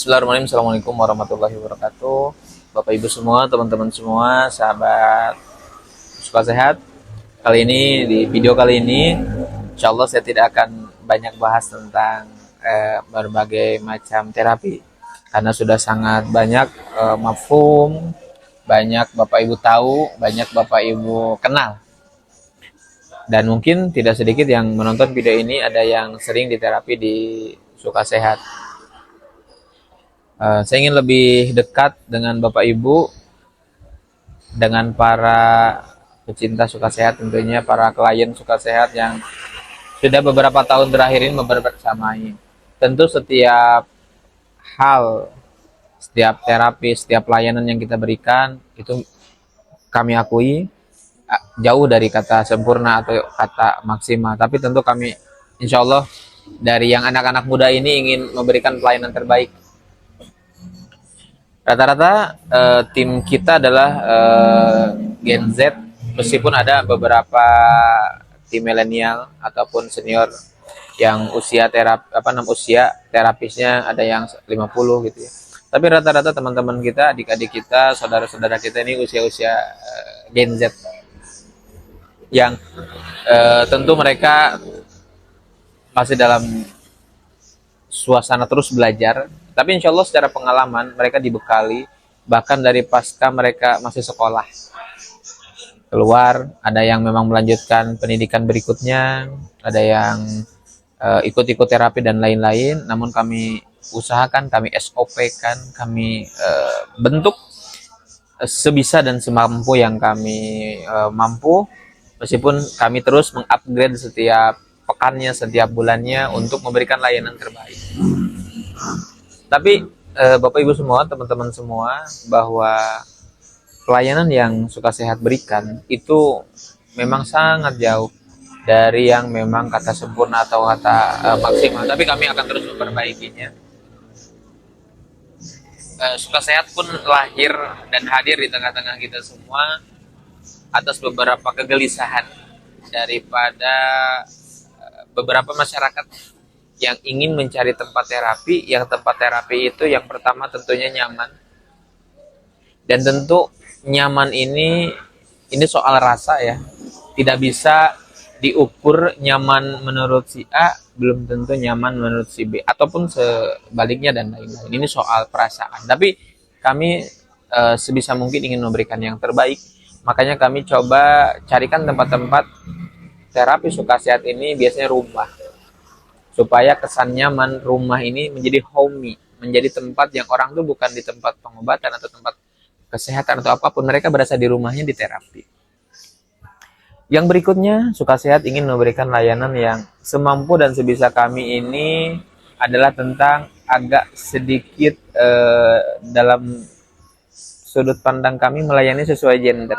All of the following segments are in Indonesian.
Bismillahirrahmanirrahim. Assalamualaikum warahmatullahi wabarakatuh. Bapak Ibu semua, teman-teman semua, sahabat suka sehat. Di video kali ini, insya Allah saya tidak akan banyak bahas tentang berbagai macam terapi, karena sudah sangat banyak mafhum, banyak Bapak Ibu tahu, banyak Bapak Ibu kenal. Dan mungkin tidak sedikit yang menonton video ini ada yang sering diterapi di Suka Sehat. Saya ingin lebih dekat dengan Bapak Ibu, dengan para pecinta Suka Sehat, tentunya para klien Suka Sehat yang sudah beberapa tahun terakhir ini berbersamai. Tentu setiap hal, setiap terapi, setiap layanan yang kita berikan itu kami akui jauh dari kata sempurna atau kata maksimal. Tapi tentu kami insya Allah dari yang anak-anak muda ini ingin memberikan pelayanan terbaik. Rata-rata tim kita adalah Gen Z, meskipun ada beberapa tim milenial ataupun senior yang usia terapisnya ada yang 50 gitu ya. Tapi rata-rata teman-teman kita, adik-adik kita, saudara-saudara kita ini usia-usia Gen Z yang tentu mereka masih dalam suasana terus belajar, tapi insya Allah secara pengalaman mereka dibekali, bahkan dari pasca mereka masih sekolah keluar, ada yang memang melanjutkan pendidikan berikutnya, ada yang ikut-ikut terapi dan lain-lain. Namun kami usahakan, kami SOP kan, kami bentuk sebisa dan semampu yang kami mampu, meskipun kami terus mengupgrade setiap pekannya, setiap bulannya untuk memberikan layanan terbaik. Tapi Bapak Ibu semua, teman-teman semua, bahwa pelayanan yang Suka Sehat berikan itu memang sangat jauh dari yang memang kata sempurna atau kata maksimal. Tapi kami akan terus memperbaikinya. Suka Sehat pun lahir dan hadir di tengah-tengah kita semua atas beberapa kegelisahan daripada beberapa masyarakat yang ingin mencari tempat terapi, yang tempat terapi itu yang pertama tentunya nyaman. Dan tentu nyaman ini soal rasa ya. Tidak bisa diukur nyaman menurut si A belum tentu nyaman menurut si B, ataupun sebaliknya dan lain-lain. Ini soal perasaan. Tapi kami sebisa mungkin ingin memberikan yang terbaik. Makanya kami coba carikan tempat-tempat terapi Suka Sehat ini biasanya rumah, supaya kesan nyaman rumah ini menjadi homey, menjadi tempat yang orang tuh bukan di tempat pengobatan atau tempat kesehatan atau apapun, mereka berasa di rumahnya di terapi. Yang berikutnya, Suka Sehat ingin memberikan layanan yang semampu dan sebisa kami ini adalah tentang agak sedikit dalam sudut pandang kami melayani sesuai gender.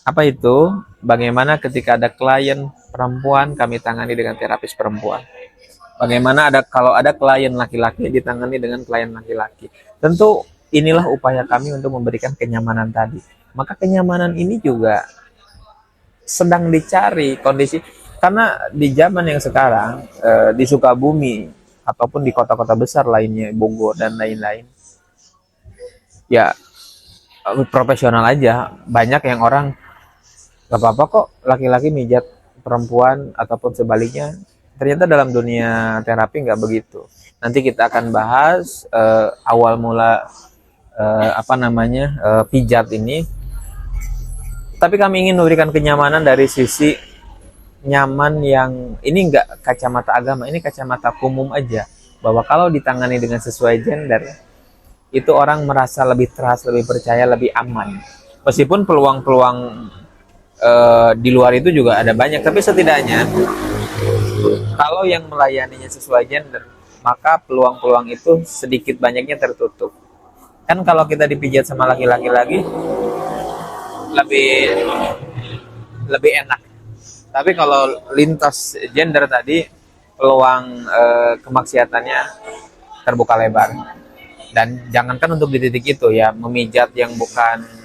Apa itu? Bagaimana ketika ada klien perempuan kami tangani dengan terapis perempuan. Bagaimana kalau ada klien laki-laki ditangani dengan klien laki-laki. Tentu inilah upaya kami untuk memberikan kenyamanan tadi. Maka kenyamanan ini juga sedang dicari kondisi, karena di zaman yang sekarang di Sukabumi ataupun di kota-kota besar lainnya, Bogor dan lain-lain, ya profesional aja. Banyak yang orang gak apa-apa kok laki-laki mijat perempuan ataupun sebaliknya. Ternyata dalam dunia terapi nggak begitu. Nanti kita akan bahas awal mula pijat ini. Tapi kami ingin memberikan kenyamanan dari sisi nyaman yang ini nggak kacamata agama, ini kacamata umum aja. Bahwa kalau ditangani dengan sesuai gender, itu orang merasa lebih trust, lebih percaya, lebih aman. Meskipun peluang-peluang di luar itu juga ada banyak, tapi setidaknya kalau yang melayaninya sesuai gender, maka peluang-peluang itu sedikit banyaknya tertutup. Kan kalau kita dipijat sama laki-laki lagi lebih enak. Tapi kalau lintas gender tadi, peluang kemaksiatannya terbuka lebar. Dan jangankan untuk di titik itu ya, memijat yang bukan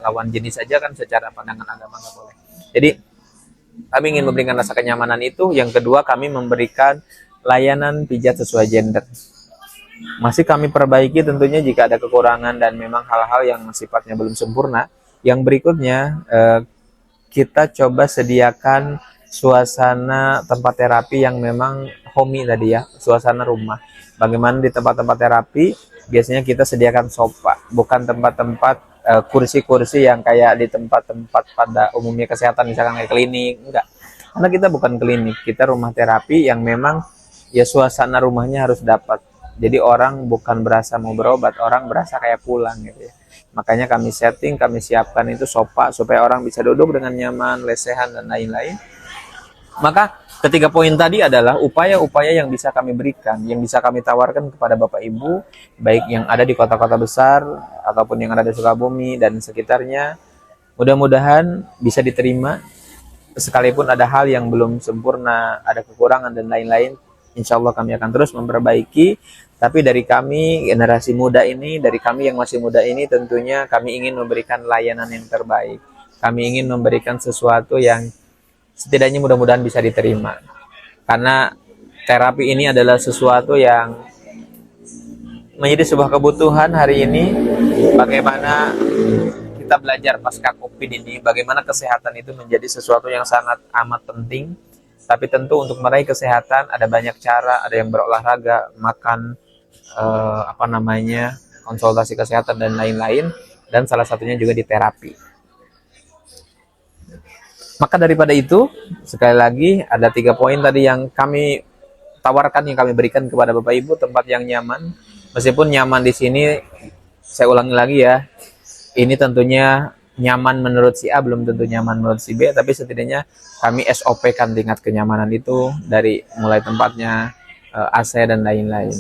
lawan jenis saja kan secara pandangan agama nggak boleh. Jadi kami ingin memberikan rasa kenyamanan itu. Yang kedua, kami memberikan layanan pijat sesuai gender. Masih kami perbaiki tentunya jika ada kekurangan dan memang hal-hal yang sifatnya belum sempurna. Yang berikutnya, kita coba sediakan suasana tempat terapi yang memang homey tadi ya, suasana rumah. Bagaimana di tempat-tempat terapi, biasanya kita sediakan sofa, bukan tempat-tempat kursi-kursi yang kayak di tempat-tempat pada umumnya kesehatan, misalkan kayak klinik, enggak. Karena kita bukan klinik, kita rumah terapi yang memang ya suasana rumahnya harus dapat. Jadi orang bukan berasa mau berobat, orang berasa kayak pulang gitu ya. Makanya kami setting, kami siapkan itu sofa supaya orang bisa duduk dengan nyaman, lesehan dan lain-lain. Maka ketiga poin tadi adalah upaya-upaya yang bisa kami berikan, yang bisa kami tawarkan kepada Bapak Ibu, baik yang ada di kota-kota besar ataupun yang ada di Sukabumi dan sekitarnya. Mudah-mudahan bisa diterima, sekalipun ada hal yang belum sempurna, ada kekurangan dan lain-lain. Insya Allah kami akan terus memperbaiki. Tapi dari kami, generasi muda ini, dari kami yang masih muda ini, tentunya kami ingin memberikan layanan yang terbaik. Kami ingin memberikan sesuatu yang setidaknya mudah-mudahan bisa diterima. Karena terapi ini adalah sesuatu yang menjadi sebuah kebutuhan hari ini. Bagaimana kita belajar pasca COVID ini, bagaimana kesehatan itu menjadi sesuatu yang sangat amat penting. Tapi tentu untuk meraih kesehatan ada banyak cara, ada yang berolahraga, makan, konsultasi kesehatan dan lain-lain, dan salah satunya juga di terapi. Maka daripada itu, sekali lagi ada 3 poin tadi yang kami tawarkan, yang kami berikan kepada Bapak Ibu, tempat yang nyaman. Meskipun nyaman di sini, saya ulangi lagi ya, ini tentunya nyaman menurut si A, belum tentu nyaman menurut si B, tapi setidaknya kami SOP kan tingkat kenyamanan itu dari mulai tempatnya, AC dan lain-lain.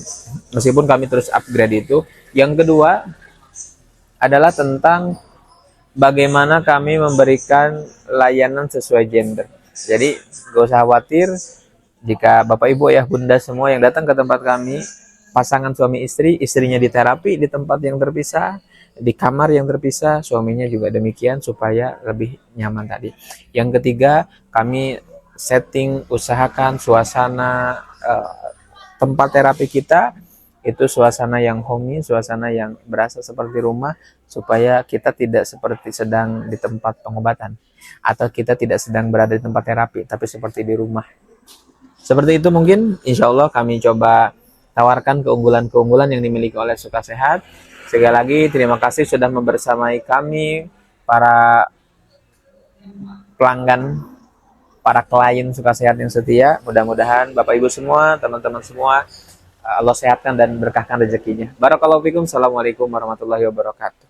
Meskipun kami terus upgrade itu. Yang kedua adalah tentang bagaimana kami memberikan layanan sesuai gender. Jadi gak usah khawatir jika Bapak Ibu Ayah Bunda semua yang datang ke tempat kami, pasangan suami istri, istrinya di terapi di tempat yang terpisah, di kamar yang terpisah, suaminya juga demikian supaya lebih nyaman tadi. Yang ketiga, kami setting, usahakan suasana tempat terapi kita itu suasana yang homey, suasana yang berasa seperti rumah, supaya kita tidak seperti sedang di tempat pengobatan atau kita tidak sedang berada di tempat terapi, tapi seperti di rumah. Seperti itu mungkin, insya Allah kami coba tawarkan keunggulan-keunggulan yang dimiliki oleh Suka Sehat. Sekali lagi terima kasih sudah membersamai kami, para pelanggan, para klien Suka Sehat yang setia. Mudah-mudahan Bapak Ibu semua, teman-teman semua, Allah sehatkan dan berkahkan rezekinya. Barakallahu fikum. Assalamualaikum warahmatullahi wabarakatuh.